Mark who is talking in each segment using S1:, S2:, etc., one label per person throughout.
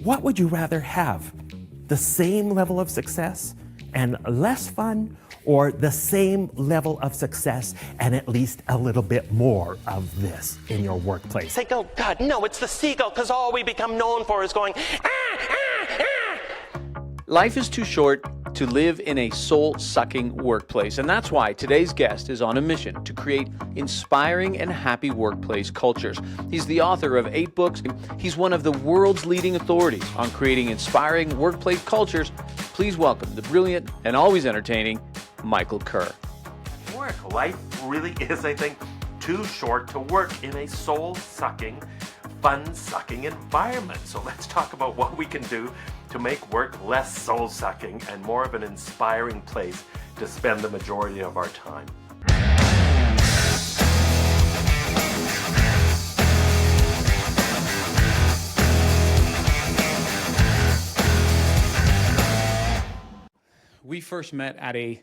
S1: What would you rather have? The same level of success and less fun, or the same level of success and at least a little bit more of this in your workplace?
S2: Think, oh God, no, it's the seagull, because all we become known for is going, ah, ah, ah.
S3: Life is too short to live in a soul-sucking workplace, and that's why today's guest is on a mission to create inspiring and happy workplace cultures. He's the author of 8 books. He's one of the world's leading authorities on creating inspiring workplace cultures. Please welcome the brilliant and always entertaining Michael Kerr.
S2: Work life really is, I think, too short to work in a soul-sucking, fun-sucking environment. So let's talk about what we can do to make work less soul-sucking and more of an inspiring place to spend the majority of our time.
S3: We first met at a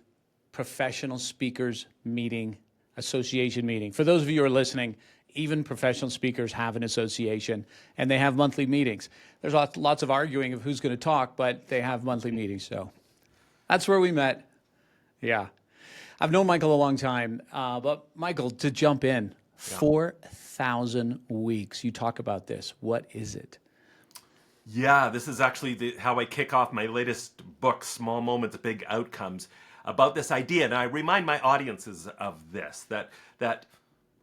S3: professional speakers meeting, association meeting. For those of you who are listening, even professional speakers have an association, and they have monthly meetings. There's lots of arguing of who's going to talk, but they have monthly meetings, so that's where we met. Yeah. I've known Michael a long time, but Michael, to jump in, 4,000 weeks. You talk about this. What is it?
S2: Yeah, this is actually how I kick off my latest book, Small Moments, Big Outcomes, about this idea. And I remind my audiences of this, that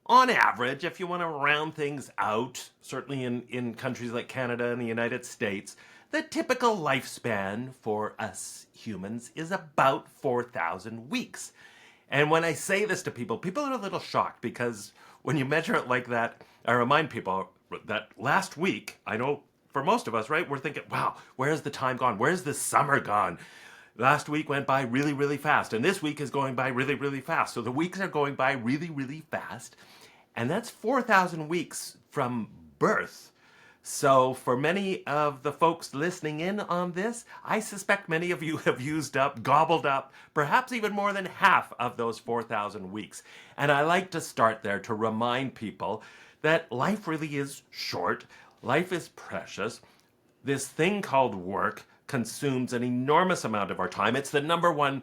S2: on average, if you want to round things out, certainly in countries like Canada and the United States, the typical lifespan for us humans is about 4,000 weeks. And when I say this to people, people are a little shocked, because when you measure it like that, I remind people that last week, I know for most of us, right, we're thinking, wow, where's the time gone? Where's the summer gone? Last week went by really, really fast, and this week is going by really, really fast. So the weeks are going by really, really fast, and that's 4,000 weeks from birth. So for many of the folks listening in on this, I suspect many of you have used up, gobbled up, perhaps even more than half of those 4,000 weeks. And I like to start there to remind people that life really is short, life is precious. This thing called work consumes an enormous amount of our time. It's the number one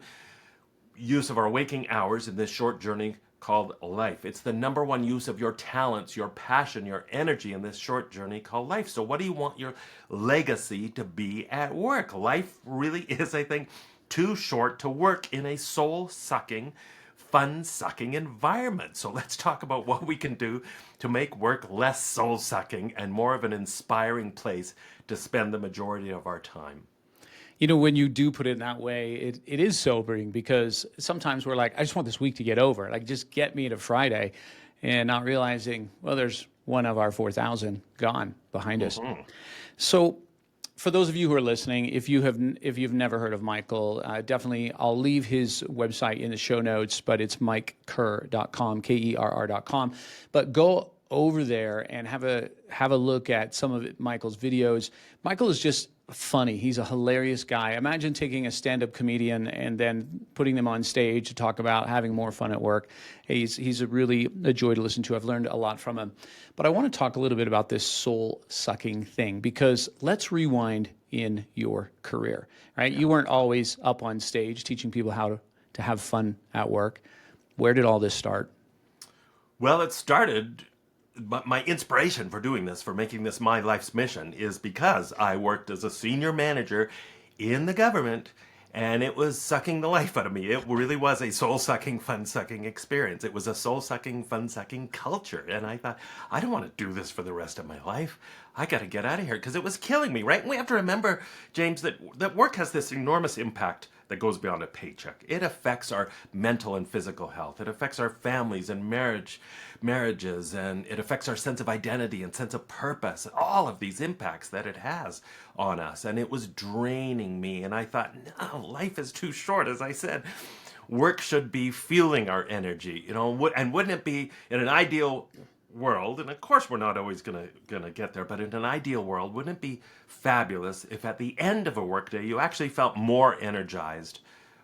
S2: use of our waking hours in this short journey called life. It's the number one use of your talents, your passion, your energy in this short journey called life. So what do you want your legacy to be at work? Life really is, I think, too short to work in a soul-sucking, fun-sucking environment. So let's talk about what we can do to make work less soul-sucking and more of an inspiring place to spend the majority of our time.
S3: You know, when you do put it in that way, it is sobering, because sometimes we're like, I just want this week to get over. Like, just get me to Friday, and not realizing, well, there's one of our 4,000 gone behind us. So for those of you who are listening, if you've never heard of Michael, definitely I'll leave his website in the show notes, but it's mikekerr.com, KERR.com. But go over there and have a look at some of Michael's videos. Michael is just funny. He's a hilarious guy. Imagine taking a stand-up comedian and then putting them on stage to talk about having more fun at work. He's a joy to listen to. I've learned a lot from him. But I want to talk a little bit about this soul-sucking thing, because let's rewind in your career, right? You weren't always up on stage teaching people how to have fun at work. Where did all this start?
S2: Well, it started, but my inspiration for doing this, for making this my life's mission, is because I worked as a senior manager in the government, and it was sucking the life out of me. It really was a soul-sucking, fun-sucking experience. It was a soul-sucking, fun-sucking culture. And I thought, I don't want to do this for the rest of my life. I got to get out of here, because it was killing me, right? And we have to remember, James, that work has this enormous impact that goes beyond a paycheck. It affects our mental and physical health. It affects our families and marriages, and it affects our sense of identity and sense of purpose, all of these impacts that it has on us. And it was draining me, and I thought, no, life is too short. As I said, work should be fueling our energy, and wouldn't it be, in an ideal world, and of course we're not always gonna get there, but in an ideal world, wouldn't it be fabulous if at the end of a workday you actually felt more energized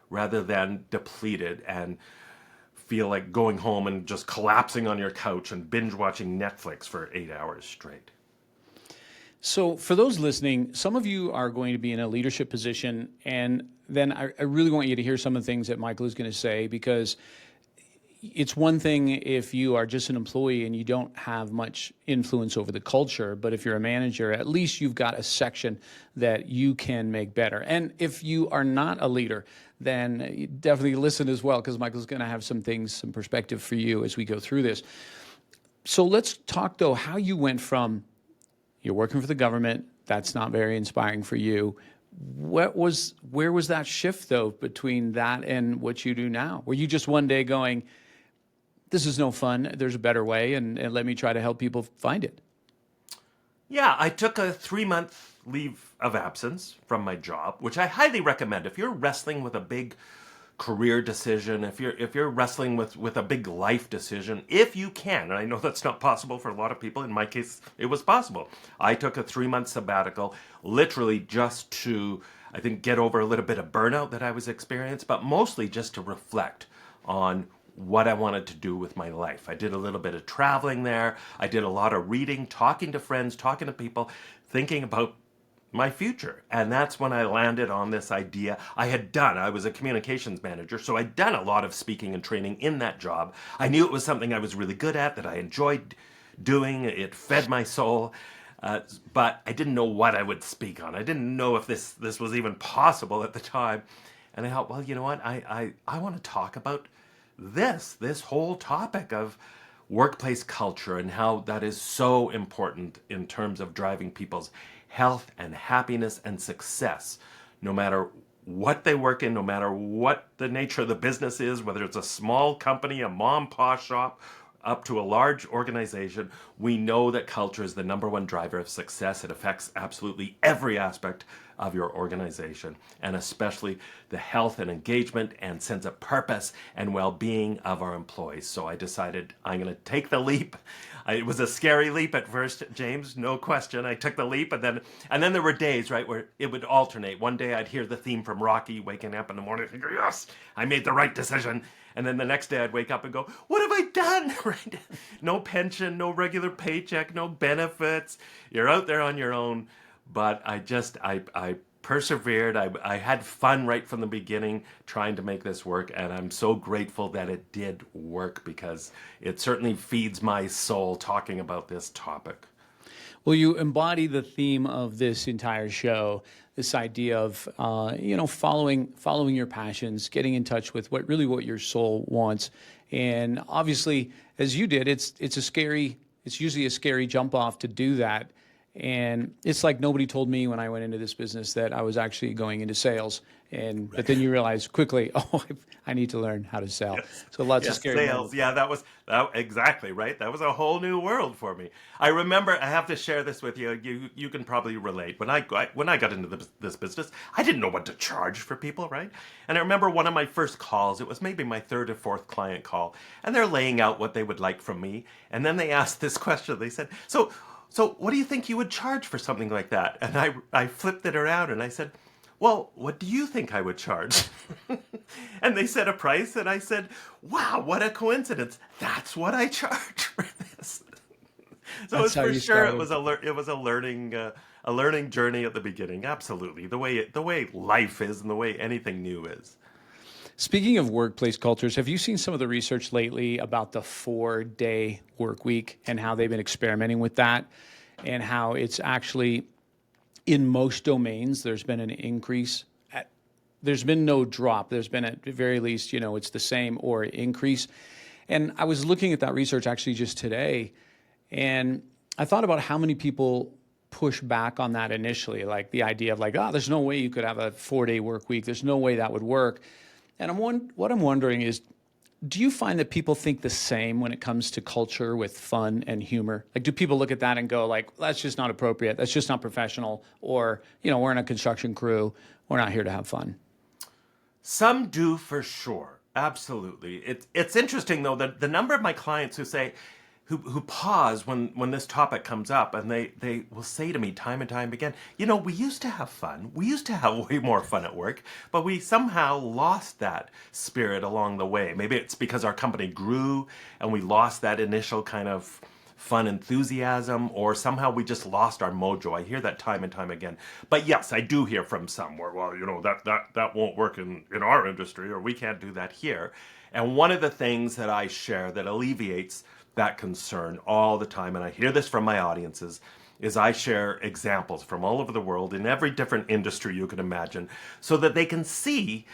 S2: rather than depleted and feel like going home and just collapsing on your couch and binge watching Netflix for 8 hours straight?
S3: So for those listening, some of you are going to be in a leadership position, and then I really want you to hear some of the things that Michael is going to say, because it's one thing if you are just an employee and you don't have much influence over the culture, but if you're a manager, at least you've got a section that you can make better. And if you are not a leader, then you definitely listen as well, because Michael's going to have some things, some perspective for you as we go through this. So let's talk, though, how you went from you're working for the government, that's not very inspiring for you. Where was that shift, though, between that and what you do now? Were you just one day going, this is no fun, there's a better way, and let me try to help people find it?
S2: Yeah, I took a 3-month leave of absence from my job, which I highly recommend. If you're wrestling with a big career decision, if you're wrestling with a big life decision, if you can, and I know that's not possible for a lot of people, in my case, it was possible. I took a 3-month sabbatical, literally just to, I think, get over a little bit of burnout that I was experiencing, but mostly just to reflect on what I wanted to do with my life. I did a little bit of traveling there. I did a lot of reading, talking to friends, talking to people, thinking about my future. And that's when I landed on this idea. I was a communications manager, so I'd done a lot of speaking and training in that job. I knew it was something I was really good at, that I enjoyed doing. It fed my soul. But I didn't know what I would speak on. I didn't know if this was even possible at the time. And I thought, well, you know what? I want to talk about this whole topic of workplace culture and how that is so important in terms of driving people's health and happiness and success, no matter what they work in, no matter what the nature of the business is, whether it's a small company, a mom-pa shop, up to a large organization. We know that culture is the number one driver of success. It affects absolutely every aspect of your organization, and especially the health and engagement and sense of purpose and well-being of our employees. So I decided I'm going to take the leap. It was a scary leap at first, James, no question. I took the leap, and then there were days, right, where it would alternate. One day I'd hear the theme from Rocky, waking up in the morning and go, yes, I made the right decision. And then the next day I'd wake up and go, what have I done? Right? No pension, no regular paycheck, no benefits. You're out there on your own. But I persevered. I had fun right from the beginning trying to make this work. And I'm so grateful that it did work, because it certainly feeds my soul talking about this topic.
S3: Well, you embody the theme of this entire show, this idea of following your passions, getting in touch with what your soul wants. And obviously, as you did, it's usually a scary jump off to do that. And it's like nobody told me when I went into this business that I was actually going into sales. But then you realize quickly, I need to learn how to sell.
S2: Yes.
S3: So lots of scary
S2: sales.
S3: moments.
S2: Yeah, that was exactly right. That was a whole new world for me. I remember, I have to share this with you. You can probably relate. When I got into this business, I didn't know what to charge for people, right? And I remember one of my first calls. It was maybe my third or fourth client call, and they're laying out what they would like from me. And then they asked this question. They said, So what do you think you would charge for something like that? And I flipped it around and I said, well, what do you think I would charge? And they said a price, and I said, wow, what a coincidence. That's what I charge for this. So it was for sure it was a learning journey at the beginning. Absolutely. The way life is and the way anything new is.
S3: Speaking of workplace cultures, have you seen some of the research lately about the 4-day work week and how they've been experimenting with that, and how it's actually, in most domains, there's been an increase. There's been no drop. There's been, at the very least, it's the same or increase. And I was looking at that research actually just today, and I thought about how many people push back on that initially, like the idea of there's no way you could have a 4-day work week. There's no way that would work. And what I'm wondering is, do you find that people think the same when it comes to culture with fun and humor? Like, do people look at that and go that's just not appropriate, that's just not professional, or, we're in a construction crew, we're not here to have fun?
S2: Some do, for sure. Absolutely. It's interesting, though, that the number of my clients who pause when this topic comes up, and they will say to me time and time again, we used to have fun. We used to have way more fun at work, but we somehow lost that spirit along the way. Maybe it's because our company grew and we lost that initial kind of fun enthusiasm, or somehow we just lost our mojo. I hear that time and time again. But yes, I do hear from some where, well, that won't work in our industry, or we can't do that here. And one of the things that I share that alleviates that concern all the time, and I hear this from my audiences, is I share examples from all over the world in every different industry you can imagine, so that they can see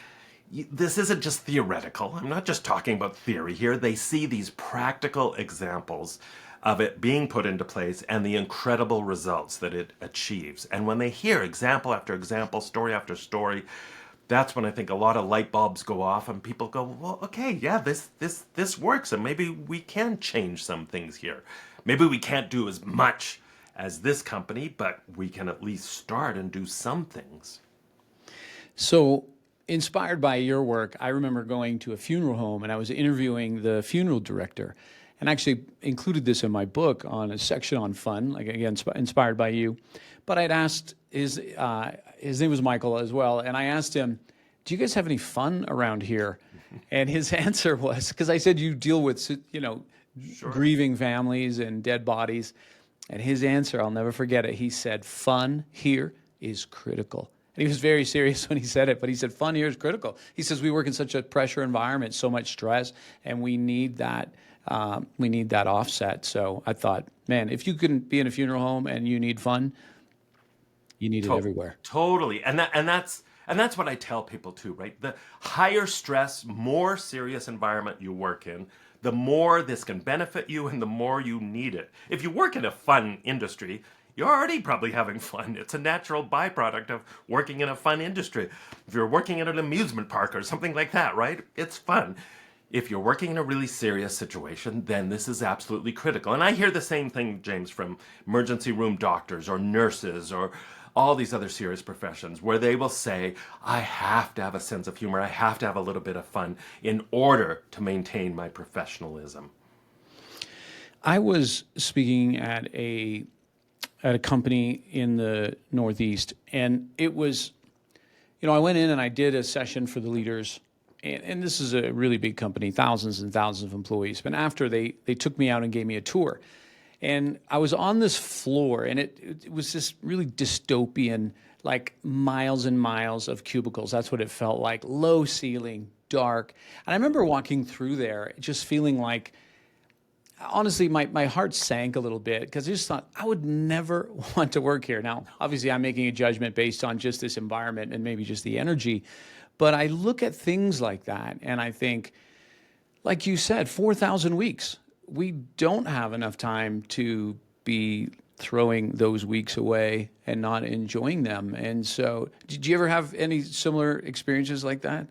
S2: this isn't just theoretical. I'm not just talking about theory here. They see these practical examples of it being put into place and the incredible results that it achieves. And when they hear example after example, story after story, that's when I think a lot of light bulbs go off and people go, well, okay, yeah, this works, and maybe we can change some things here. Maybe we can't do as much as this company, but we can at least start and do some things.
S3: So, inspired by your work, I remember going to a funeral home and I was interviewing the funeral director, and actually included this in my book on a section on fun, like again, inspired by you. But I'd asked, his name was Michael as well, and I asked him, do you guys have any fun around here? And his answer was, because I said you deal with,
S2: Sure.
S3: grieving families and dead bodies, and his answer, I'll never forget it, he said, fun here is critical. And he was very serious when he said it, but he said, fun here is critical. He says, we work in such a pressure environment, so much stress, and we need that offset. So I thought, man, if you can be in a funeral home and you need fun, you need it everywhere.
S2: Totally. And that's what I tell people too, right? The higher stress, more serious environment you work in, the more this can benefit you and the more you need it. If you work in a fun industry, you're already probably having fun. It's a natural byproduct of working in a fun industry. If you're working at an amusement park or something like that, right? It's fun. If you're working in a really serious situation, then this is absolutely critical. And I hear the same thing, James, from emergency room doctors or nurses or all these other serious professions, where they will say, I have to have a sense of humor. I have to have a little bit of fun in order to maintain my professionalism.
S3: I was speaking at a company in the Northeast, and it was, I went in and I did a session for the leaders, and this is a really big company, thousands and thousands of employees. But after they took me out and gave me a tour, and I was on this floor, and it was this really dystopian, like miles and miles of cubicles. That's what it felt like, low ceiling, dark. And I remember walking through there just feeling like, honestly, my heart sank a little bit, because I just thought I would never want to work here. Now, obviously, I'm making a judgment based on just this environment and maybe just the energy. But I look at things like that and I think, like you said, 4,000 weeks. We don't have enough time to be throwing those weeks away and not enjoying them. And so, did you ever have any similar experiences like that?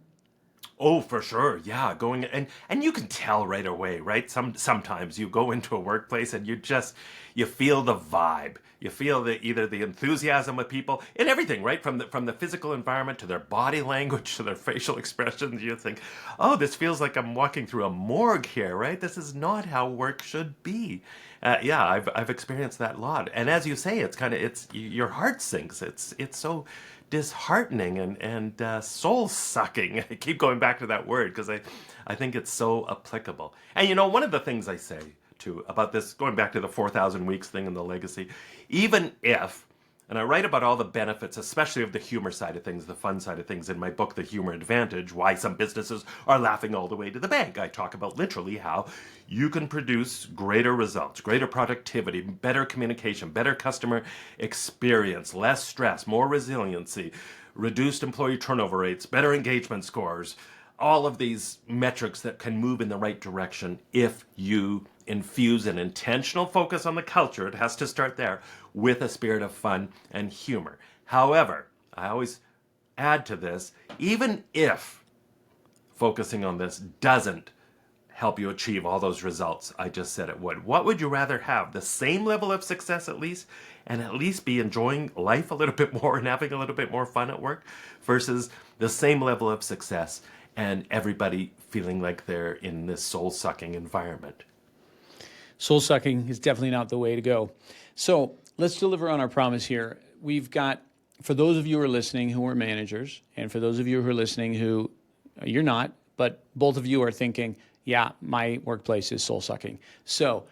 S2: Oh, for sure. Yeah. Going and you can tell right away, right? Sometimes you go into a workplace and you feel the vibe. You feel either the enthusiasm of people and everything, right? From the physical environment to their body language to their facial expressions. You think, oh, this feels like I'm walking through a morgue here, right? This is not how work should be. Yeah, I've experienced that a lot. And as you say, it's your heart sinks. It's so disheartening and soul-sucking. I keep going back to that word because I think it's so applicable. And one of the things I say too about this, going back to the 4,000 weeks thing and the legacy, even if, and I write about all the benefits, especially of the humor side of things, the fun side of things in my book, The Humor Advantage, why some businesses are laughing all the way to the bank. I talk about literally how you can produce greater results, greater productivity, better communication, better customer experience, less stress, more resiliency, reduced employee turnover rates, better engagement scores, all of these metrics that can move in the right direction if you infuse an intentional focus on the culture. It has to start there with a spirit of fun and humor. However, I always add to this, even if focusing on this doesn't help you achieve all those results I just said it would, what would you rather have? The same level of success at least, and at least be enjoying life a little bit more and having a little bit more fun at work, versus the same level of success and everybody feeling like they're in this soul-sucking environment?
S3: Soul-sucking is definitely not the way to go. So let's deliver on our promise here. We've got, for those of you who are listening who are managers, and for those of you who are listening who you're not, but both of you are thinking, yeah, my workplace is soul-sucking. So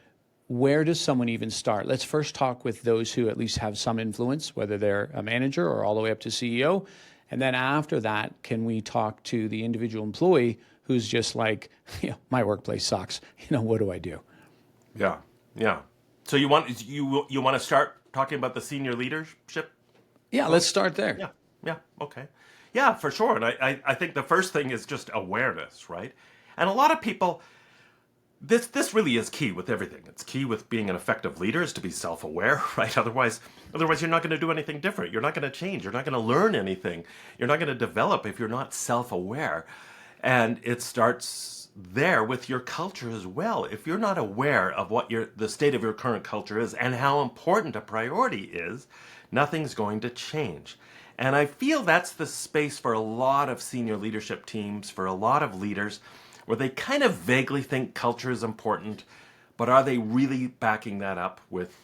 S3: where does someone even start? Let's first talk with those who at least have some influence, whether they're a manager or all the way up to CEO. And then after that, can we talk to the individual employee who's just like, my workplace sucks. What do I do?
S2: Yeah, yeah. So you want to start talking about the senior leadership?
S3: Yeah, let's start there.
S2: Yeah, okay. Yeah, for sure. And I think the first thing is just awareness, right? And a lot of people, this really is key with everything. It's key with being an effective leader is to be self-aware, right? Otherwise you're not going to do anything different. You're not going to change. You're not going to learn anything. You're not going to develop if you're not self-aware. And it starts there with your culture as well. If you're not aware of what the state of your current culture is and how important a priority is, nothing's going to change. And I feel that's the space for a lot of senior leadership teams, for a lot of leaders, where they kind of vaguely think culture is important, but are they really backing that up with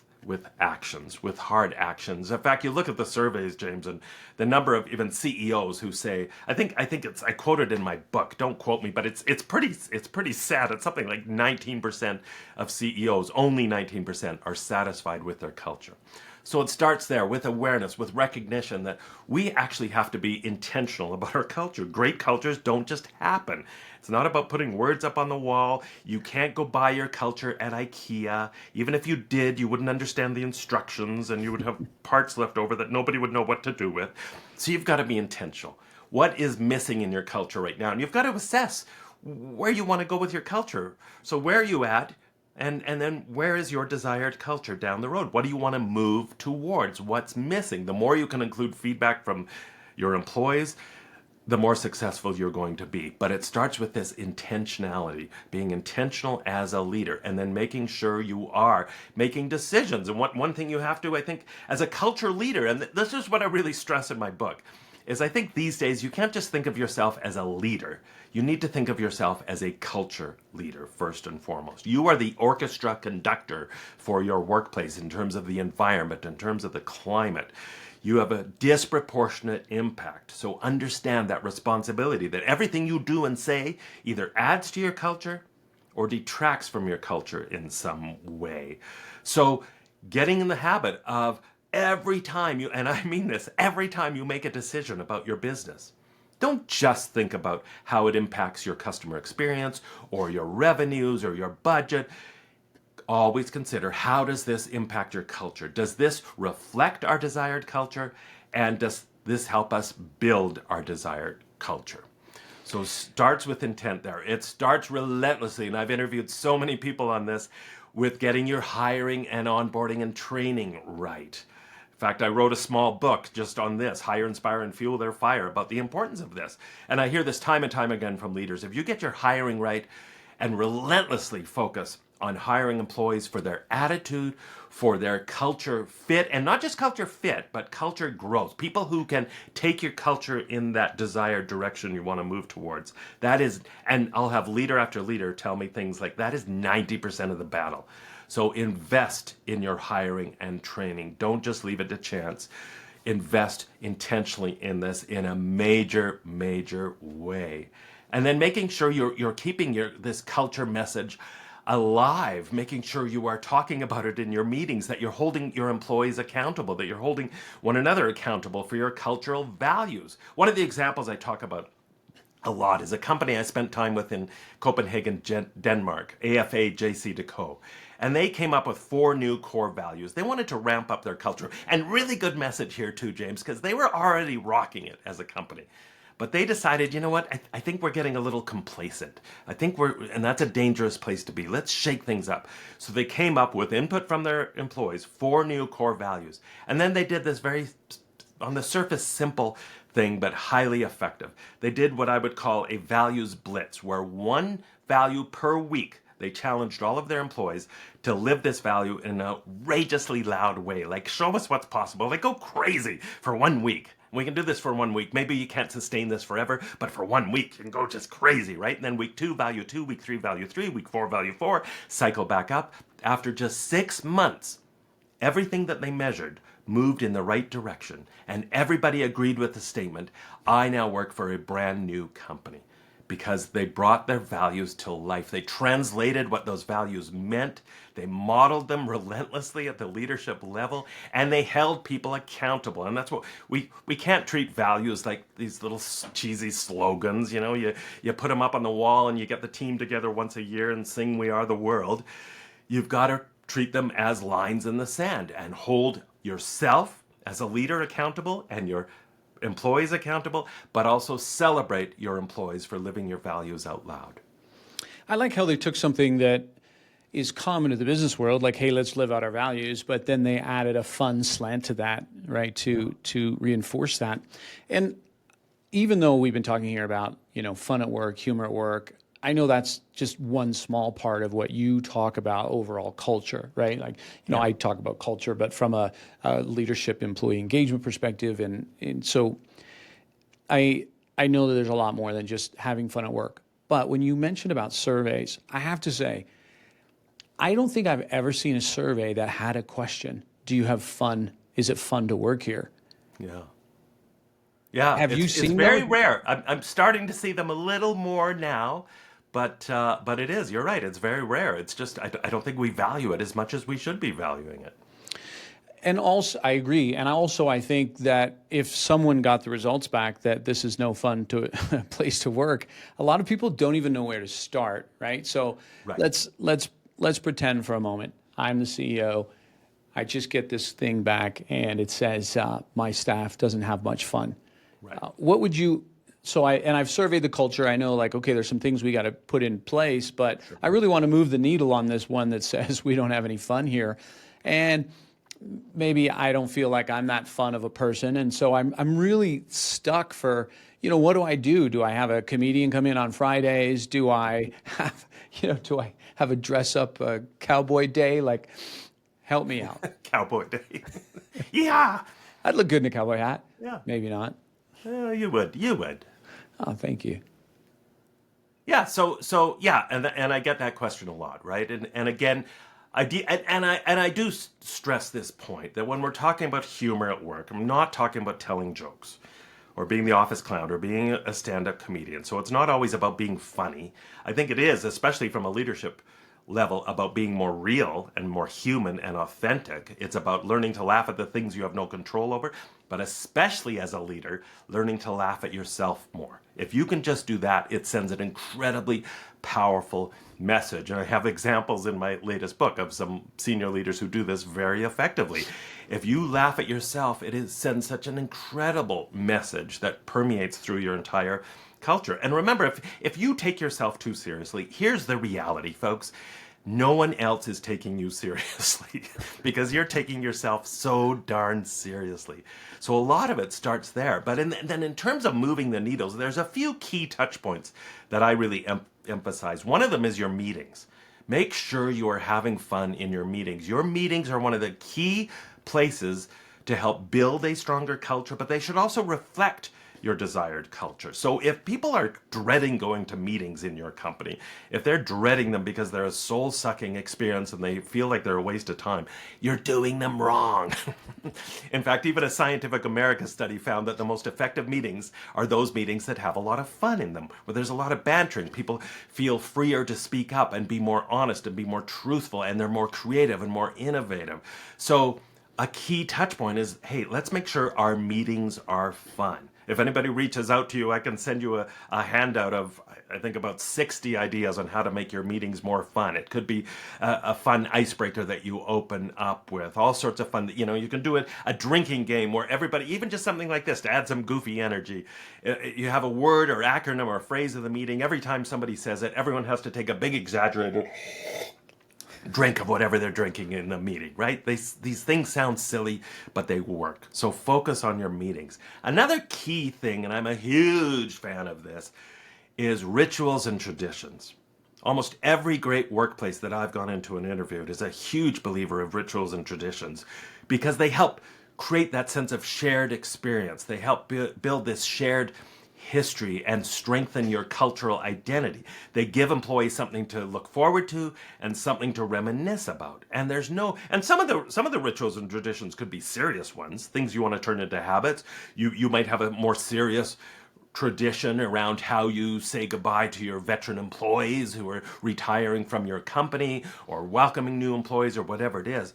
S2: actions, with hard actions? In fact, you look at the surveys, James, and the number of even CEOs who say, I think I quoted in my book, don't quote me, but it's pretty sad. It's something like 19% of CEOs, only 19% are satisfied with their culture. So it starts there with awareness, with recognition that we actually have to be intentional about our culture. Great cultures don't just happen. It's not about putting words up on the wall. You can't go buy your culture at IKEA. Even if you did, you wouldn't understand the instructions and you would have parts left over that nobody would know what to do with. So you've got to be intentional. What is missing in your culture right now? And you've got to assess where you want to go with your culture. So where are you at? And then where is your desired culture down the road? What do you want to move towards? What's missing? The more you can include feedback from your employees, the more successful you're going to be. But it starts with this intentionality, being intentional as a leader, and then making sure you are making decisions. And one thing you have to, I think, as a culture leader, and this is what I really stress in my book, is I think these days you can't just think of yourself as a leader. You need to think of yourself as a culture leader first and foremost. You are the orchestra conductor for your workplace in terms of the environment, in terms of the climate. You have a disproportionate impact. So understand that responsibility, that everything you do and say either adds to your culture or detracts from your culture in some way. So getting in the habit of every time you, and I mean this, every time you make a decision about your business, don't just think about how it impacts your customer experience or your revenues or your budget. Always consider, how does this impact your culture? Does this reflect our desired culture? And does this help us build our desired culture? So it starts with intent there. It starts relentlessly, and I've interviewed so many people on this, with getting your hiring and onboarding and training right. In fact, I wrote a small book just on this, Hire, Inspire, and Fuel Their Fire, about the importance of this. And I hear this time and time again from leaders. If you get your hiring right and relentlessly focus on hiring employees for their attitude, for their culture fit, and not just culture fit, but culture growth. People who can take your culture in that desired direction you want to move towards. That is, and I'll have leader after leader tell me things like, that is 90% of the battle. So invest in your hiring and training. Don't just leave it to chance. Invest intentionally in this in a major, major way. And then making sure you're keeping this culture message alive, making sure you are talking about it in your meetings, that you're holding your employees accountable, that you're holding one another accountable for your cultural values. One of the examples I talk about a lot is a company I spent time with in Copenhagen, Denmark, AFA JC Deco. And they came up with 4 new core values. They wanted to ramp up their culture. And really good message here too, James, because they were already rocking it as a company. But they decided, you know what, I think we're getting a little complacent. And that's a dangerous place to be. Let's shake things up. So they came up with input from their employees, 4 new core values. And then they did this very, on the surface, simple thing, but highly effective. They did what I would call a values blitz, where 1 value per week, they challenged all of their employees to live this value in an outrageously loud way. Like, show us what's possible. Like, go crazy for 1 week. We can do this for 1 week. Maybe you can't sustain this forever, but for 1 week, you can go just crazy, right? And then week 2, value 2, week 3, value 3, week 4, value 4, cycle back up. After just 6 months, everything that they measured moved in the right direction, and everybody agreed with the statement, I now work for a brand new company. because they brought their values to life. They translated what those values meant. They modeled them relentlessly at the leadership level, and they held people accountable. And that's what we can't treat values like these little cheesy slogans. You know, you put them up on the wall and you get the team together once a year and sing "We Are the World." You've got to treat them as lines in the sand and hold yourself as a leader accountable and your employees accountable, but also celebrate your employees for living your values out loud.
S3: I like how they took something that is common to the business world, like, hey, let's live out our values, but then they added a fun slant to that, right, to reinforce that. And even though we've been talking here about, fun at work, humor at work, I know that's just one small part of what you talk about overall culture, right? Like, I talk about culture, but from a leadership employee engagement perspective. And so I know that there's a lot more than just having fun at work. But when you mentioned about surveys, I have to say, I don't think I've ever seen a survey that had a question. Do you have fun? Is it fun to work here?
S2: Yeah. Yeah.
S3: Have you seen
S2: It's very rare. I'm starting to see them a little more now. But it is. You're right. It's very rare. It's just I don't think we value it as much as we should be valuing it.
S3: And also, I agree. And I think that if someone got the results back that this is no fun place to work, a lot of people don't even know where to start. Right. So let's pretend for a moment I'm the CEO. I just get this thing back, and it says my staff doesn't have much fun. Right. What would you? So I've surveyed the culture. I know, like, okay, there's some things we got to put in place, but I really want to move the needle on this one that says we don't have any fun here. And maybe I don't feel like I'm that fun of a person. And so I'm really stuck for, what do I do? Do I have a comedian come in on Fridays? Do I have, a dress up cowboy day? Like, help me out.
S2: Cowboy day. Yeah.
S3: I'd look good in a cowboy hat.
S2: Yeah.
S3: Maybe not.
S2: You would.
S3: Oh, thank you.
S2: Yeah. So yeah, and I get that question a lot, right? And again, I do stress this point that when we're talking about humor at work, I'm not talking about telling jokes, or being the office clown, or being a stand-up comedian. So it's not always about being funny. I think it is, especially from a leadership level, about being more real and more human and authentic. It's about learning to laugh at the things you have no control over, but especially as a leader, learning to laugh at yourself more. If you can just do that, it sends an incredibly powerful message. And I have examples in my latest book of some senior leaders who do this very effectively. If you laugh at yourself, sends such an incredible message that permeates through your entire culture. And remember, if you take yourself too seriously, here's the reality, folks. No one else is taking you seriously because you're taking yourself so darn seriously. So a lot of it starts there. But then in terms of moving the needles, there's a few key touch points that I really emphasize. One of them is your meetings. Make sure you are having fun in your meetings. Your meetings are one of the key places to help build a stronger culture, but they should also reflect your desired culture. So if people are dreading going to meetings in your company, if they're dreading them because they're a soul-sucking experience and they feel like they're a waste of time, you're doing them wrong. In fact, even a Scientific America study found that the most effective meetings are those meetings that have a lot of fun in them, where there's a lot of bantering. People feel freer to speak up and be more honest and be more truthful, and they're more creative and more innovative. So a key touch point is, hey, let's make sure our meetings are fun. If anybody reaches out to you, I can send you a handout of, I think, about 60 ideas on how to make your meetings more fun. It could be a fun icebreaker that you open up with, all sorts of fun. You can do a drinking game where everybody, even just something like this to add some goofy energy. You have a word or acronym or phrase of the meeting. Every time somebody says it, everyone has to take a big exaggerated drink of whatever they're drinking in the meeting, right? These things sound silly, but they work. So focus on your meetings. Another key thing, and I'm a huge fan of this, is rituals and traditions. Almost every great workplace that I've gone into and interviewed is a huge believer of rituals and traditions because they help create that sense of shared experience. They help build this shared history and strengthen your cultural identity. They give employees something to look forward to and something to reminisce about. And some of the rituals and traditions could be serious ones, things you want to turn into habits. You might have a more serious tradition around how you say goodbye to your veteran employees who are retiring from your company or welcoming new employees or whatever it is.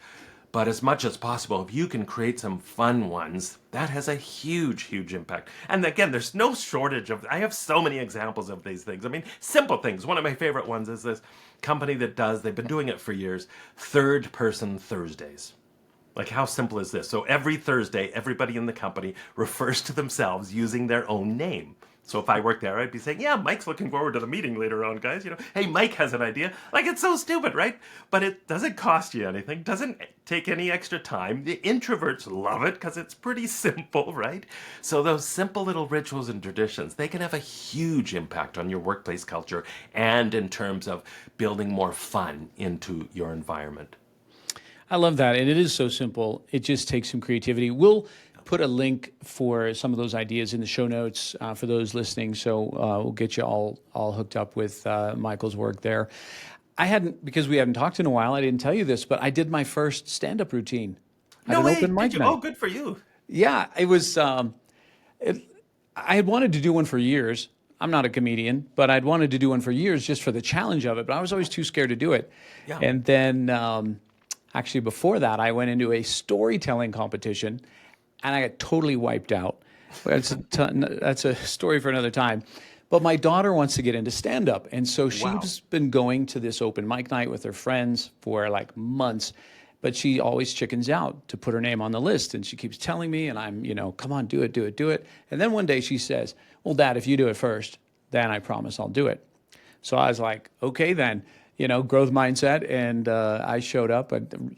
S2: But as much as possible, if you can create some fun ones, that has a huge, huge impact. And again, there's no shortage of, I have so many examples of these things. I mean, simple things. One of my favorite ones is this company that does, they've been doing it for years, third person Thursdays. Like, how simple is this? So every Thursday, everybody in the company refers to themselves using their own name. So if I worked there, I'd be saying, yeah, Mike's looking forward to the meeting later on, guys. Hey, Mike has an idea. Like, it's so stupid, right? But it doesn't cost you anything, doesn't take any extra time. The introverts love it because it's pretty simple, right? So those simple little rituals and traditions, they can have a huge impact on your workplace culture and in terms of building more fun into your environment.
S3: I love that. And it is so simple. It just takes some creativity. We'll put a link for some of those ideas in the show notes for those listening. So we'll get you all hooked up with Michael's work there. Because we haven't talked in a while, I didn't tell you this, but I did my first stand-up routine.
S2: No way,
S3: open mic
S2: did you?
S3: night.
S2: Oh, good for you.
S3: Yeah, it was, I had wanted to do one for years. I'm not a comedian, but I'd wanted to do one for years just for the challenge of it, but I was always too scared to do it.
S2: Yeah.
S3: And then actually before that, I went into a storytelling competition and I got totally wiped out. That's a story for another time. But my daughter wants to get into stand-up. And so she's been going to this open mic night with her friends for like months. But she always chickens out to put her name on the list. And she keeps telling me, and I'm, come on, do it, do it, do it. And then one day she says, well, Dad, if you do it first, then I promise I'll do it. So I was like, okay, then, growth mindset. And I showed up and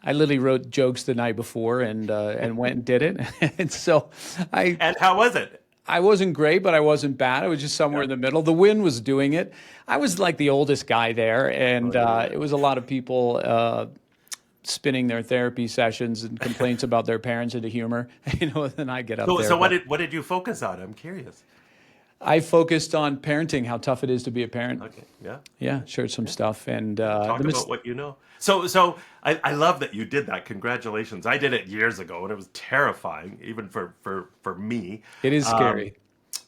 S3: I literally wrote jokes the night before and went and did it. And so
S2: And how was it?
S3: I wasn't great, but I wasn't bad. I was just somewhere in the middle. The wind was doing it. I was like the oldest guy there, and it was a lot of people spinning their therapy sessions and complaints about their parents into humor. And I get up there.
S2: So what did you focus on? I'm curious.
S3: I focused on parenting, how tough it is to be a parent.
S2: Okay, yeah.
S3: Yeah, shared some stuff. And
S2: Talk about what you know. So I love that you did that. Congratulations. I did it years ago, and it was terrifying, even for me.
S3: It is scary.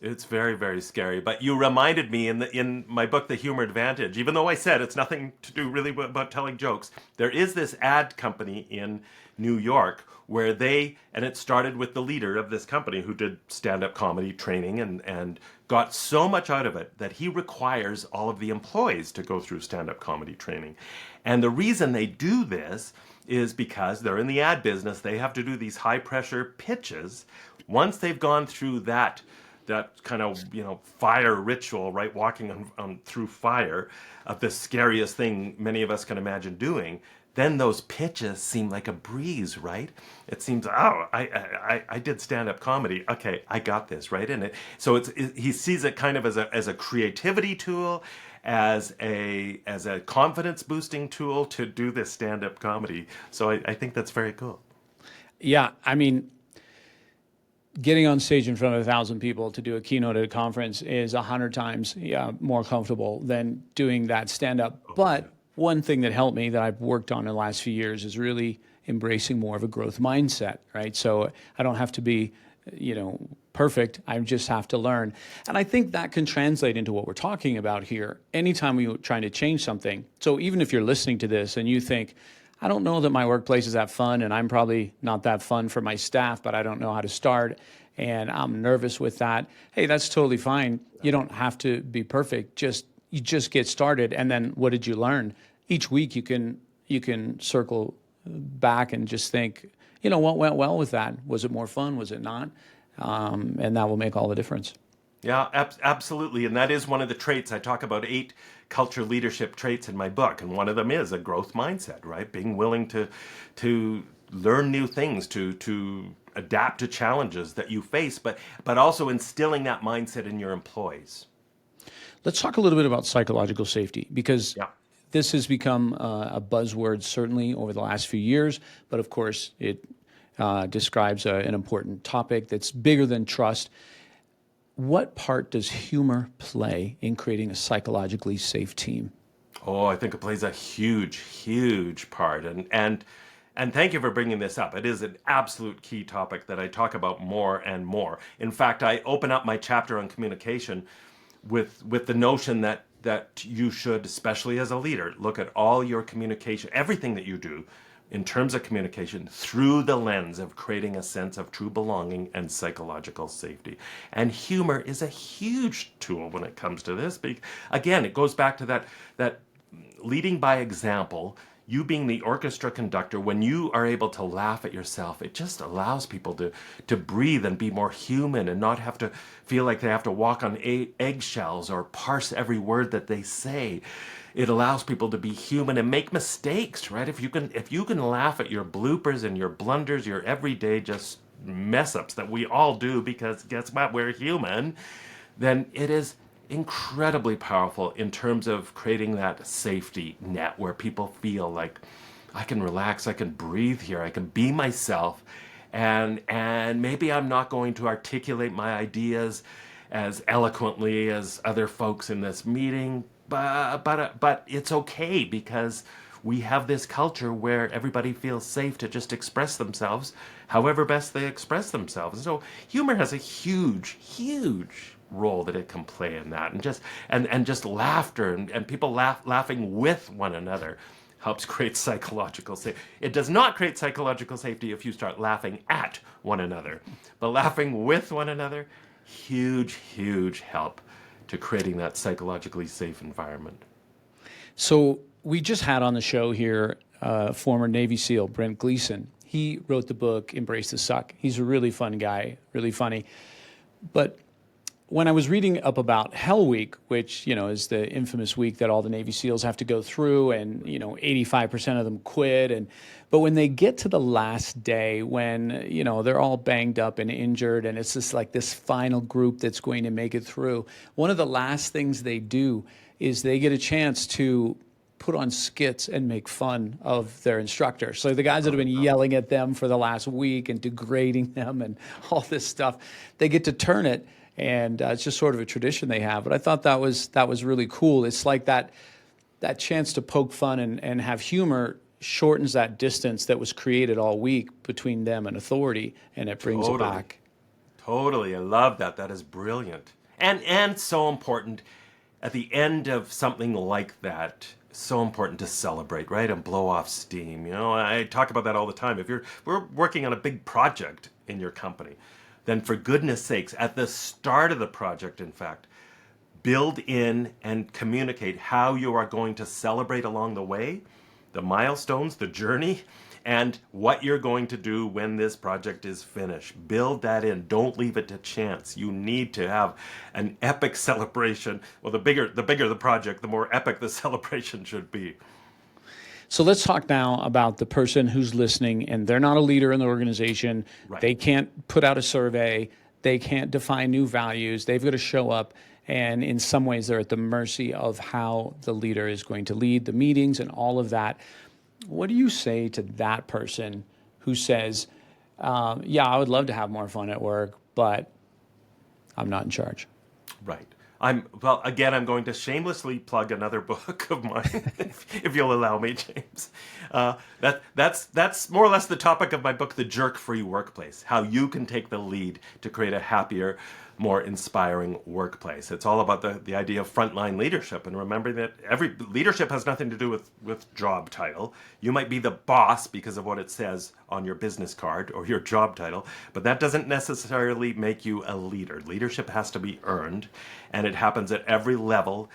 S2: It's very, very scary. But you reminded me in my book, The Humor Advantage, even though I said it's nothing to do really about telling jokes, there is this ad company in New York where and it started with the leader of this company who did stand-up comedy training and got so much out of it that he requires all of the employees to go through stand-up comedy training. And the reason they do this is because they're in the ad business. They have to do these high-pressure pitches. Once they've gone through that kind of, fire ritual, right? Walking on through fire of the scariest thing many of us can imagine doing, then those pitches seem like a breeze, right? It seems, I did stand-up comedy. Okay, I got this, right? And so he sees it kind of as a creativity tool, as a confidence boosting tool to do this stand-up comedy. So I think that's very cool.
S3: Yeah, I mean, getting on stage in front of 1,000 people to do a keynote at a conference is 100 times more comfortable than doing that stand-up. But one thing that helped me that I've worked on in the last few years is really embracing more of a growth mindset, right? So I don't have to be, perfect. I just have to learn. And I think that can translate into what we're talking about here. Anytime we're trying to change something. So even if you're listening to this and you think, I don't know that my workplace is that fun, and I'm probably not that fun for my staff, but I don't know how to start, and I'm nervous with that. Hey, that's totally fine. You don't have to be perfect. You just get started, and then what did you learn? Each week you can circle back and just think, what went well with that? Was it more fun? Was it not? And that will make all the difference.
S2: Yeah, absolutely. And that is one of the traits. I talk about 8 culture leadership traits in my book. And one of them is a growth mindset, right? Being willing to learn new things, to adapt to challenges that you face, but also instilling that mindset in your employees.
S3: Let's talk a little bit about psychological safety, because this has become a buzzword certainly over the last few years. But of course, it describes an important topic that's bigger than trust. What part does humor play in creating a psychologically safe team?
S2: Oh, I think it plays a huge, huge part. And And thank you for bringing this up. It is an absolute key topic that I talk about more and more. In fact, I open up my chapter on communication with the notion that you should, especially as a leader, look at all your communication, everything that you do in terms of communication through the lens of creating a sense of true belonging and psychological safety. And humor is a huge tool when it comes to this. Again, it goes back to that leading by example. You being the orchestra conductor, when you are able to laugh at yourself, it just allows people to breathe and be more human and not have to feel like they have to walk on eggshells or parse every word that they say. It allows people to be human and make mistakes, right? If you can laugh at your bloopers and your blunders, your everyday just mess ups that we all do, because guess what? We're human. Then it is incredibly powerful in terms of creating that safety net where people feel like, I can relax, I can breathe here, I can be myself, and maybe I'm not going to articulate my ideas as eloquently as other folks in this meeting, but it's okay, because we have this culture where everybody feels safe to just express themselves however best they express themselves. So humor has a huge role that it can play in that, and just laughter and people laughing with one another helps create psychological safety. It does not create psychological safety if you start laughing at one another, but laughing with one another, huge help to creating that psychologically safe environment.
S3: So we just had on the show here former Navy SEAL Brent Gleason. He wrote the book Embrace the Suck. He's a really fun guy, really funny. But when I was reading up about Hell Week, which, is the infamous week that all the Navy SEALs have to go through, and, 85% of them quit. But when they get to the last day, when, they're all banged up and injured, and it's just like this final group that's going to make it through, one of the last things they do is they get a chance to put on skits and make fun of their instructor. So the guys that have been yelling at them for the last week and degrading them and all this stuff, they get to turn it. And it's just sort of a tradition they have. But I thought that was really cool. It's like that chance to poke fun and have humor shortens that distance that was created all week between them and authority, and it brings it back.
S2: Totally. I love that. That is brilliant. And so important at the end of something like that. So important to celebrate, right? And blow off steam. I talk about that all the time. If we're working on a big project in your company, then for goodness sakes, at the start of the project, in fact, build in and communicate how you are going to celebrate along the way, the milestones, the journey, and what you're going to do when this project is finished. Build that in. Don't leave it to chance. You need to have an epic celebration. Well, the bigger the project, the more epic the celebration should be.
S3: So let's talk now about the person who's listening and they're not a leader in the organization.
S2: Right.
S3: They can't put out a survey. They can't define new values. They've got to show up. And in some ways, they're at the mercy of how the leader is going to lead the meetings and all of that. What do you say to that person who says, yeah, I would love to have more fun at work, but I'm not in charge?
S2: Right. I'm going to shamelessly plug another book of mine, if you'll allow me, James. That's more or less the topic of my book, The Jerk-Free Workplace, how you can take the lead to create a happier, more inspiring workplace. It's all about the idea of frontline leadership, and remembering that every leadership has nothing to do with job title. You might be the boss because of what it says on your business card or your job title, but that doesn't necessarily make you a leader. Leadership has to be earned, and it happens at every level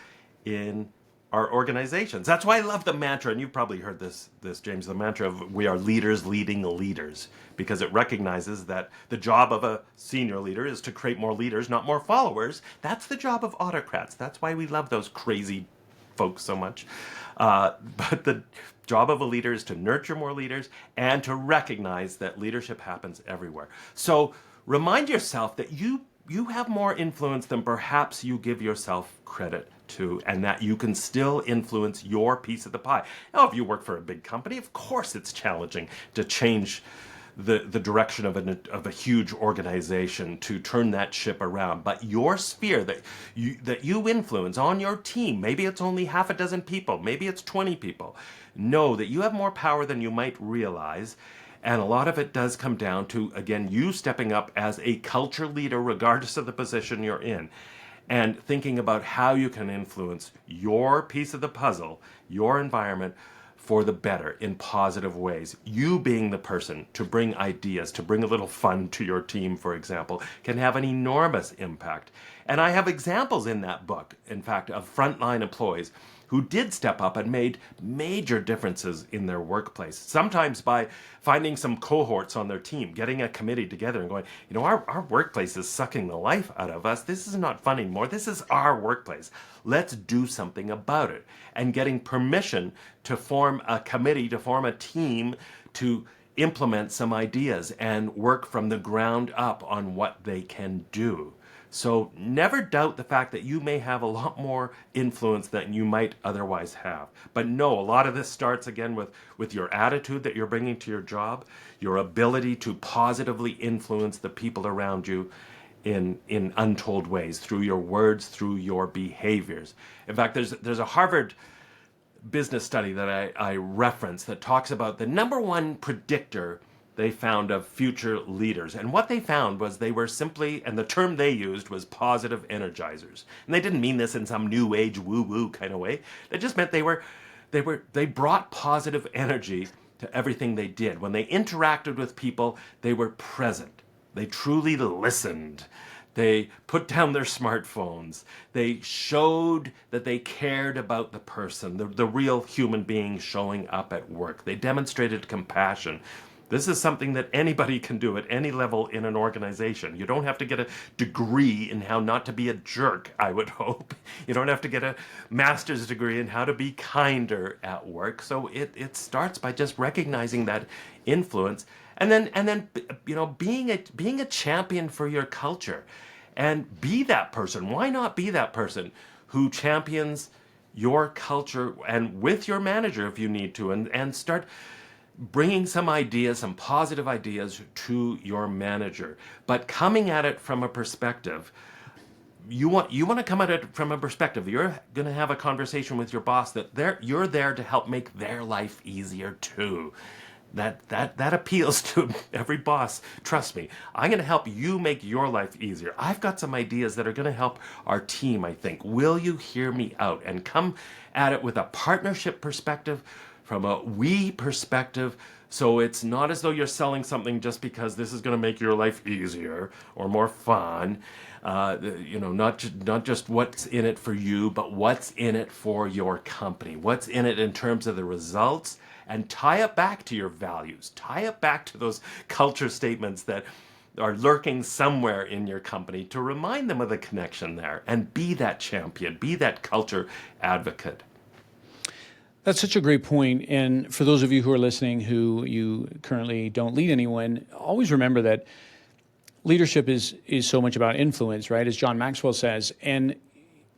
S2: in our organizations. That's why I love the mantra, and you've probably heard this, James, the mantra of we are leaders leading leaders, because it recognizes that the job of a senior leader is to create more leaders, not more followers. That's the job of autocrats. That's why we love those crazy folks so much. But the job of a leader is to nurture more leaders and to recognize that leadership happens everywhere. So remind yourself that you have more influence than perhaps you give yourself credit to, and that you can still influence your piece of the pie. Now, if you work for a big company, of course it's challenging to change the direction of a huge organization to turn that ship around. But your sphere that you influence on your team, maybe it's only half a dozen people, maybe it's 20 people, know that you have more power than you might realize. And a lot of it does come down to, again, you stepping up as a culture leader, regardless of the position you're in, and thinking about how you can influence your piece of the puzzle, your environment, for the better in positive ways. You being the person to bring ideas, to bring a little fun to your team, for example, can have an enormous impact. And I have examples in that book, in fact, of frontline employees who did step up and made major differences in their workplace, sometimes by finding some cohorts on their team, getting a committee together and going, our workplace is sucking the life out of us. This is not fun anymore. This is our workplace. Let's do something about it. And getting permission to form a committee, to form a team, to implement some ideas and work from the ground up on what they can do. So never doubt the fact that you may have a lot more influence than you might otherwise have. But no, a lot of this starts again with your attitude that you're bringing to your job, your ability to positively influence the people around you in untold ways, through your words, through your behaviors. In fact, there's a Harvard business study that I reference that talks about the number one predictor they found of future leaders. And what they found was they were simply, and the term they used was positive energizers. And they didn't mean this in some new age woo-woo kind of way. They just meant they brought positive energy to everything they did. When they interacted with people, they were present. They truly listened. They put down their smartphones. They showed that they cared about the person, the real human being showing up at work. They demonstrated compassion. This is something that anybody can do at any level in an organization. You don't have to get a degree in how not to be a jerk, I would hope. You don't have to get a master's degree in how to be kinder at work. So it starts by just recognizing that influence and then being a champion for your culture. And be that person. Why not be that person who champions your culture and with your manager if you need to, and start bringing some ideas, some positive ideas to your manager, but coming at it from a perspective. You want to come at it from a perspective. You're going to have a conversation with your boss that you're there to help make their life easier too. That appeals to every boss. Trust me, I'm going to help you make your life easier. I've got some ideas that are going to help our team, I think. Will you hear me out and come at it with a partnership perspective, from a we perspective, so it's not as though you're selling something just because this is going to make your life easier or more fun. Not just what's in it for you, but what's in it for your company. What's in it in terms of the results, and tie it back to your values. Tie it back to those culture statements that are lurking somewhere in your company to remind them of the connection there, and be that champion, be that culture advocate.
S3: That's such a great point. And for those of you who are listening who you currently don't lead anyone, always remember that leadership is so much about influence, right? As John Maxwell says. And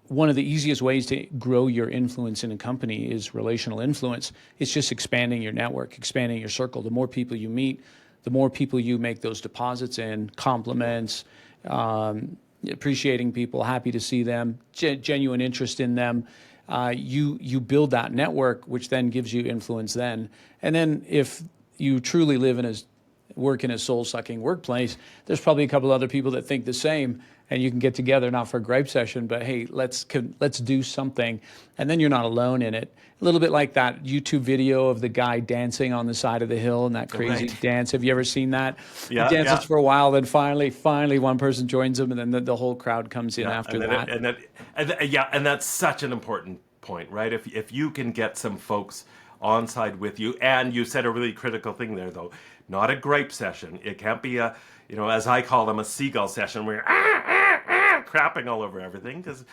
S3: one of the easiest ways to grow your influence in a company is relational influence. It's just expanding your network, expanding your circle. The more people you meet, the more people you make those deposits in, compliments, appreciating people, happy to see them, genuine interest in them. You build that network, which then gives you influence then. And then if you truly work in a soul-sucking workplace, there's probably a couple other people that think the same, and you can get together, not for a gripe session, but hey, let's do something. And then you're not alone in it. A little bit like that YouTube video of the guy dancing on the side of the hill and that crazy dance. Have you ever seen that?
S2: Yeah,
S3: he dances for a while, then finally one person joins him, and then the whole crowd comes in after that.
S2: And that's such an important point, right? If you can get some folks on side with you, and you said a really critical thing there, though, not a gripe session. It can't be as I call them, a seagull session where you're crapping all over everything, because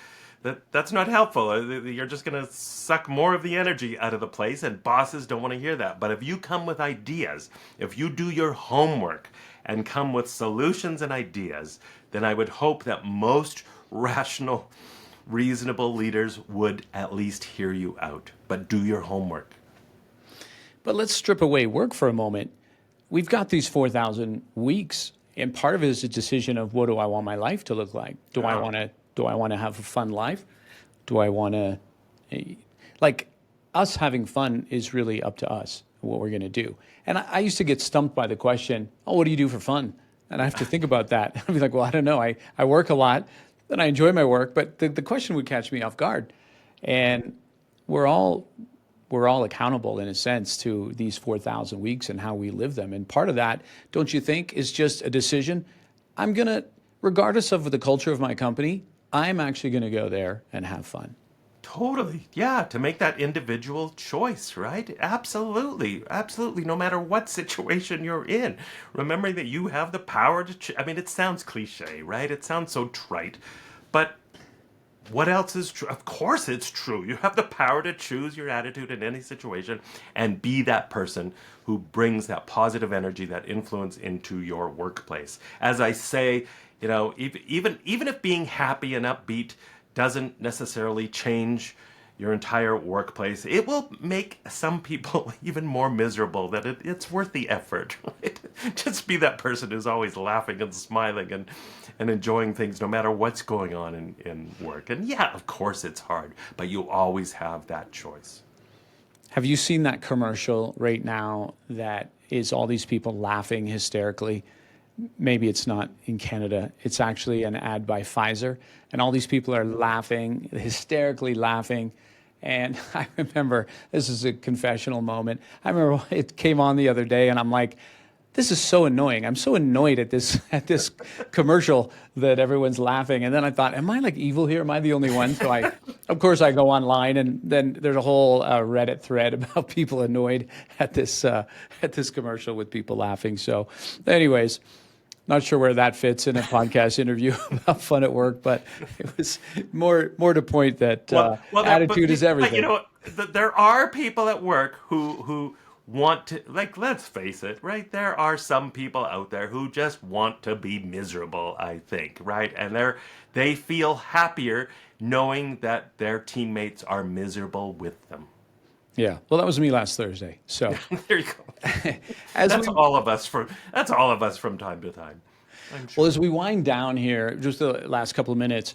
S2: that's not helpful. You're just going to suck more of the energy out of the place, and bosses don't want to hear that. But if you come with ideas, if you do your homework and come with solutions and ideas, then I would hope that most rational, reasonable leaders would at least hear you out. But do your homework.
S3: But let's strip away work for a moment. we've got these 4,000 weeks, and part of it is a decision of what do I want my life to look like? Do I want to have a fun life? Do I want to, like, us having fun is really up to us, what we're going to do. And I used to get stumped by the question, oh, what do you do for fun? And I have to think about that. I'd be like, well, I don't know. I work a lot and I enjoy my work, but the question would catch me off guard. And we're all accountable in a sense to these 4,000 weeks and how we live them. And part of that, don't you think, is just a decision? I'm going to, regardless of the culture of my company, I'm actually going to go there and have fun.
S2: Totally. Yeah, to make that individual choice, right? Absolutely. Absolutely. No matter what situation you're in. Remembering that you have the power to I mean, it sounds cliche, right? It sounds so trite. But what else is true? Of course it's true. You have the power to choose your attitude in any situation and be that person who brings that positive energy, that influence into your workplace. As I say, you know, even if being happy and upbeat doesn't necessarily change your entire workplace, it will make some people even more miserable, that it's worth the effort, right? Just be that person who's always laughing and smiling and enjoying things no matter what's going on in work. And yeah, of course it's hard, but you always have that choice.
S3: Have you seen that commercial right now that is all these people laughing hysterically? Maybe it's not in Canada. It's actually an ad by Pfizer. And all these people are laughing, hysterically laughing. And I remember, this is a confessional moment. I remember it came on the other day and I'm like, this is so annoying. I'm so annoyed at this commercial that everyone's laughing. And then I thought, am I like evil here? Am I the only one? So of course I go online and then there's a whole Reddit thread about people annoyed at this commercial with people laughing. So anyways, not sure where that fits in a podcast interview about fun at work, but it was more to point that attitude is everything.
S2: But you know, there are people at work who want to, like, let's face it, right? There are some people out there who just want to be miserable, I think, right? And they feel happier knowing that their teammates are miserable with them.
S3: Yeah, well, that was me last Thursday. So
S2: there you go. That's all of us from time to time, I'm sure.
S3: Well, as we wind down here, just the last couple of minutes,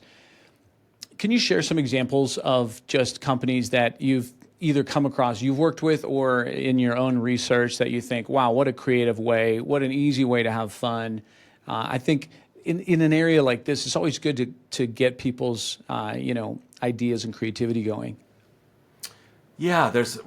S3: can you share some examples of just companies that you've either come across, you've worked with, or in your own research that you think, wow, what a creative way, what an easy way to have fun? I think in an area like this, it's always good to get people's ideas and creativity going.
S2: Yeah, there's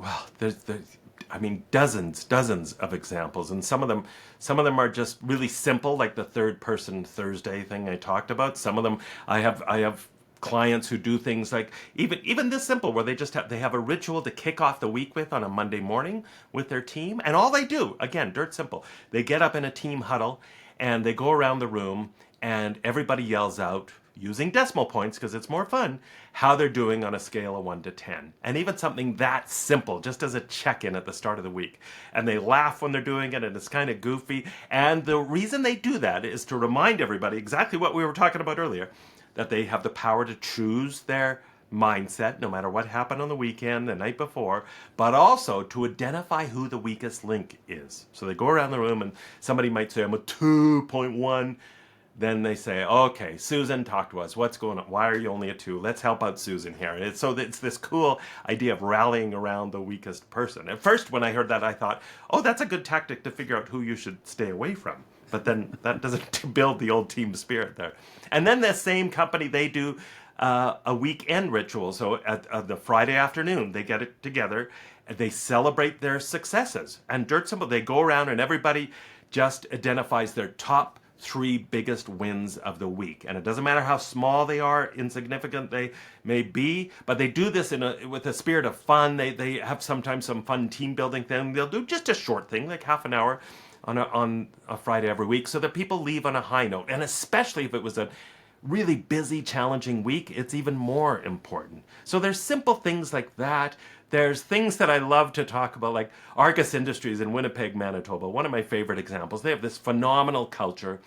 S2: I mean, dozens of examples, and some of them are just really simple, like the third person Thursday thing I talked about. Some of them I have clients who do things like even this simple, where they have a ritual to kick off the week with on a Monday morning with their team, and all they do, again, dirt simple. They get up in a team huddle and they go around the room and everybody yells out, using decimal points because it's more fun, how they're doing on a scale of 1 to 10. And even something that simple, just as a check-in at the start of the week. And they laugh when they're doing it, and it's kind of goofy. And the reason they do that is to remind everybody exactly what we were talking about earlier, that they have the power to choose their mindset no matter what happened on the weekend, the night before, but also to identify who the weakest link is. So they go around the room and somebody might say, I'm a 2.1. Then they say, okay, Susan, talk to us. What's going on? Why are you only a 2? Let's help out Susan here. And it's this cool idea of rallying around the weakest person. At first, when I heard that, I thought, oh, that's a good tactic to figure out who you should stay away from. But then that doesn't build the old team spirit there. And then the same company, they do a weekend ritual. So at the Friday afternoon, they get it together and they celebrate their successes. And dirt simple, they go around and everybody just identifies their top 3 biggest wins of the week. And it doesn't matter how small they are, insignificant they may be, but they do this with a spirit of fun. They have sometimes some fun team building thing. They'll do just a short thing, like half an hour on a Friday every week, so that people leave on a high note. And especially if it was a really busy, challenging week, it's even more important. So there's simple things like that. There's things that I love to talk about, like Argus Industries in Winnipeg, Manitoba, one of my favorite examples. They have this phenomenal culture.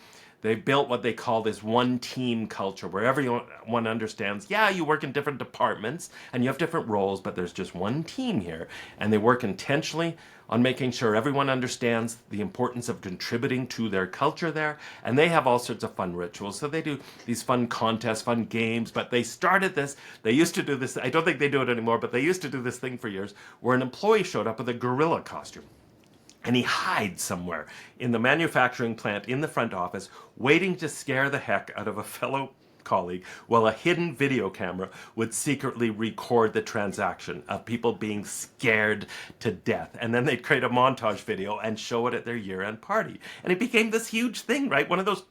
S2: They built what they call this one team culture where everyone understands, yeah, you work in different departments and you have different roles, but there's just one team here. And they work intentionally on making sure everyone understands the importance of contributing to their culture there. And they have all sorts of fun rituals. So they do these fun contests, fun games, but they started this. They used to do this. I don't think they do it anymore, but they used to do this thing for years where an employee showed up with a gorilla costume. And he hides somewhere in the manufacturing plant in the front office, waiting to scare the heck out of a fellow colleague while a hidden video camera would secretly record the transaction of people being scared to death. And then they'd create a montage video and show it at their year-end party. And it became this huge thing, right? One of those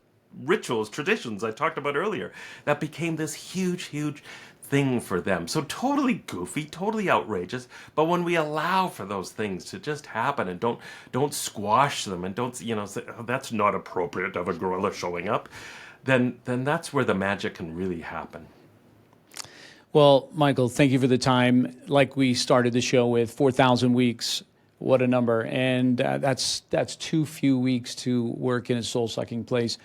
S2: rituals, traditions I talked about earlier, that became this huge, huge thing for them. So totally goofy, totally outrageous, but when we allow for those things to just happen and don't squash them and don't, say, oh, that's not appropriate to have a gorilla showing up, then that's where the magic can really happen.
S3: Well, Michael, thank you for the time. Like we started the show with 4,000 weeks. What a number. And that's too few weeks to work in a soul-sucking place.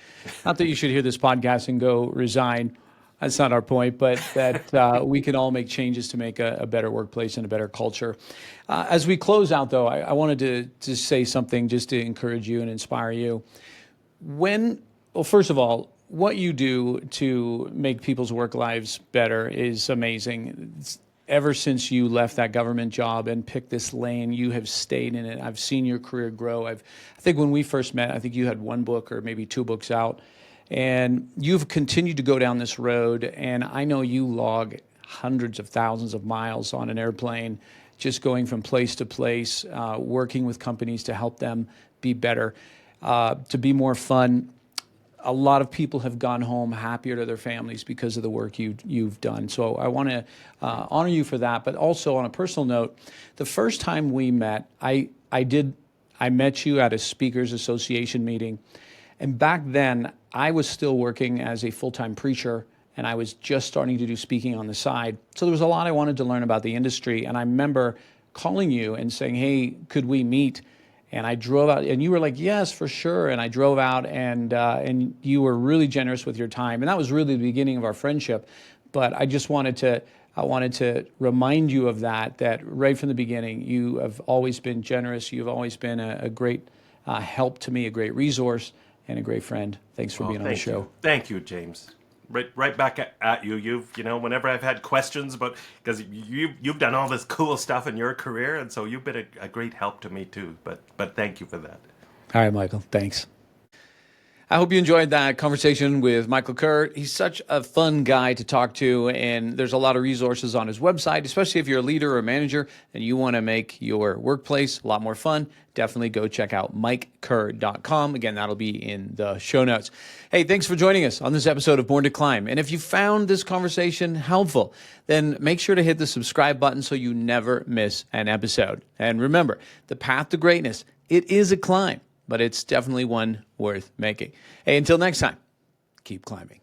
S3: Not that you should hear this podcast and go resign. That's not our point, but that we can all make changes to make a better workplace and a better culture. As we close out, though, I wanted to say something just to encourage you and inspire you. Well, first of all, what you do to make people's work lives better is amazing. Ever since you left that government job and picked this lane, you have stayed in it. I've seen your career grow. I think when we first met, I think you had one book or maybe two books out. And you've continued to go down this road, and I know you log hundreds of thousands of miles on an airplane, just going from place to place, working with companies to help them be better, to be more fun. A lot of people have gone home happier to their families because of the work you've done. So I want to honor you for that. But also on a personal note, the first time we met, I met you at a Speakers Association meeting. And back then, I was still working as a full-time preacher, and I was just starting to do speaking on the side. So there was a lot I wanted to learn about the industry. And I remember calling you and saying, hey, could we meet? And I drove out, and you were like, yes, for sure. And I drove out, and you were really generous with your time. And that was really the beginning of our friendship. But I just wanted to remind you of that right from the beginning, you have always been generous. You've always been a great help to me, a great resource, and a great friend. Thanks for being on the show.
S2: Thank you, James. Right back at you. You've, whenever I've had questions about, because you've done all this cool stuff in your career, and so you've been a great help to me too. But thank you for that.
S3: All right, Michael. Thanks. I hope you enjoyed that conversation with Michael Kerr. He's such a fun guy to talk to, and there's a lot of resources on his website, especially if you're a leader or a manager and you want to make your workplace a lot more fun. Definitely go check out MikeKerr.com. Again, that'll be in the show notes. Hey, thanks for joining us on this episode of Born to Climb. And if you found this conversation helpful, then make sure to hit the subscribe button so you never miss an episode. And remember, the path to greatness, it is a climb, but it's definitely one worth making. Hey, until next time, keep climbing.